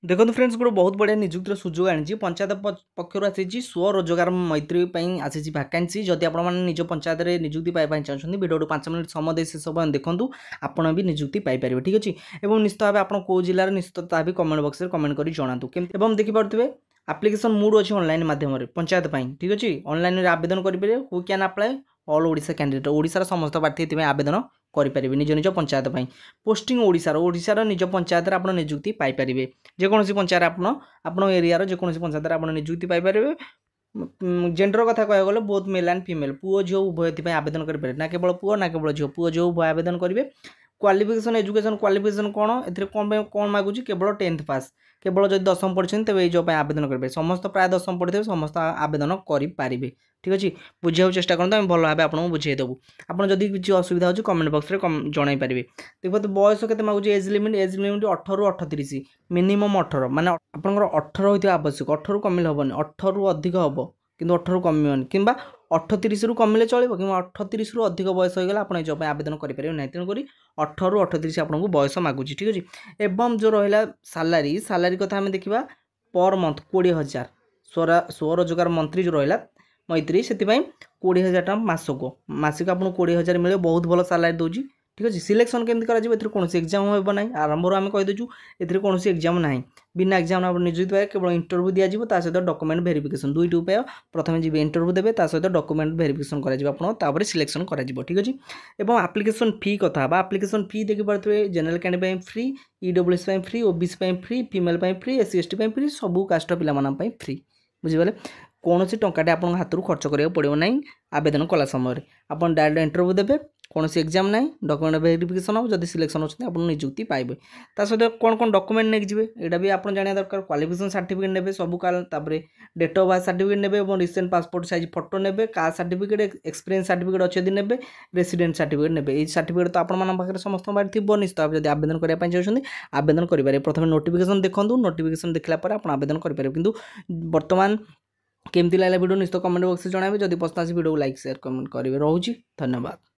देखो फ्रेंड्स गोटे बहुत बढ़िया निजुक्तिर सुजोग आनी पंचायत पक्षर आसी स्वरोजगार मैत्री आसी भैकेंसी जदि आप निज पंचायत में निजुक्ति पाइबा चाहते वीडियो 5 मिनट समय दे से सब देखूँ आपड़ भी निजुक्ति पाइपर ठीक अच्छे और निश्चित भाव आप कौ जिलार निश्चित भी कमेंट बक्स में कमेंट कर जनातु और देखिपे आप्लिकेसन मोड अच्छी ऑनलाइन माध्यम पंचायत ठीक अच्छे ऑनलाइन आवेदन करेंगे who can apply all Odisha candidate ओडिशार समस्त प्रार्थी आवेदन करेंगे निज निज पंचायत पोस्टिंग ओडिशार निज पंचायत आप निजुक्ति पाइपर जेकोसी पंचायत आप एरिया जेकोसी पंचायत आप निजुक्ति पाइपर जेंडर कथा कह गले बोथ मेल एंड फीमेल पुओ झील उभय आवेदन करेंगे ना केवल पुओ ना केवल झील पुओ झील उभय आवेदन करेंगे क्वालिफिकेशन एजुकेशन क्वालिफिकेशन कौन ए कौन मागुची केवल 10th पास केवल जब 10th पढ़ी तेज ये जॉब आवेदन करेंगे समस्त प्राय 10th पढ़े समस्त आवेदन करेंगे ठीक अच्छे बुझे चेष्टा करूँ आम भल भाव आपको बुझेदेबू आप जदि किसी असुविधा हो कमेंट बक्स में जन पारे देखो बयस के मांगुची एज लिमिट 18 ରୁ 38 मिनिमम 18 माने आपंकर 18 होता आवश्यक 18 ରୁ कमिले हेनी 18 ରୁ अधिक हम कि 18 ରୁ कमिबनी कि 38 ରୁ कमिले चलो कि 38 ରୁ अधिक बयस होगा आप जॉब आवेदन करेंगे ना तेणुक 18 ରୁ 38 आपको बयस मागुची ठीक अच्छे एवं जो रहा सालारी कथा आम देखा पर मंथ 20,000 स्वरोजगार मंत्री जो रहा मैत्री से 20,000 टका मासक मासिक आपको 20,000 मिले बहुत भल सालारी दूसरी ठीक अच्छे सिलेक्शन केमती कौन एग्जाम हो ना आरंभ आम कहीदेचु ए कौन एग्जाम ना बिना एग्जाम आप निजुक्ति पाए केवल इंटरव्यू दिज्व सहित डॉक्यूमेंट वेरिफिकेशन दुईट उपाय प्रथम जी इंटरव्यू देते सहित डॉक्यूमेंट वेरिफिकेशन कर सिलेक्शन कर ठीक अच्छे और एप्लिकेशन फी कथा एप्लिकेशन फी देखिपे general candidate free EWS free OBC free female free SC ST free सबू कास्ट पाई फ्री बुझीपारे कौन टंकाटे आप हाथ खर्च करा पड़ो ना आवेदन कला समय आप डायरेक्ट इंटरव्यू देते कौन एग्जाम ना डॉक्यूमेंट वेरिफिकेशन हम जब सिलेक्शन होती आप निजुक्ति पाइबे सहित कौन कौन डॉक्यूमेंट नहीं जी यहाँ भी आप जाना दरकार क्वालिफिकेशन सर्टिफिकेट ने सब काल डेट ऑफ बर्थ सर्टिफिकेट ने और रिसेंट पासपोर्ट साइज फोटो ने कास्ट सर्टिफिकेट एक्सपीरियंस सर्टिफिकेट अच्छे ने रेसिडेंट सर्टिफिकेट ने ये सर्टिफिकेट तो आप समस्त बाहर थी निश्चित भाव जब आवेदन करने चाहते आवेदन करेंगे प्रथम नोटिफिकेशन देखूँ नोटिफिकेशन देखला आप आवेदन करेंगे किंतु बर्तमान केमती लगे वीडियो निश्चित कमेंट बॉक्स में जनाबे जब पसंद आसे वीडियो लाइक शेयर कमेंट करेंगे रोचे धन्यवाद।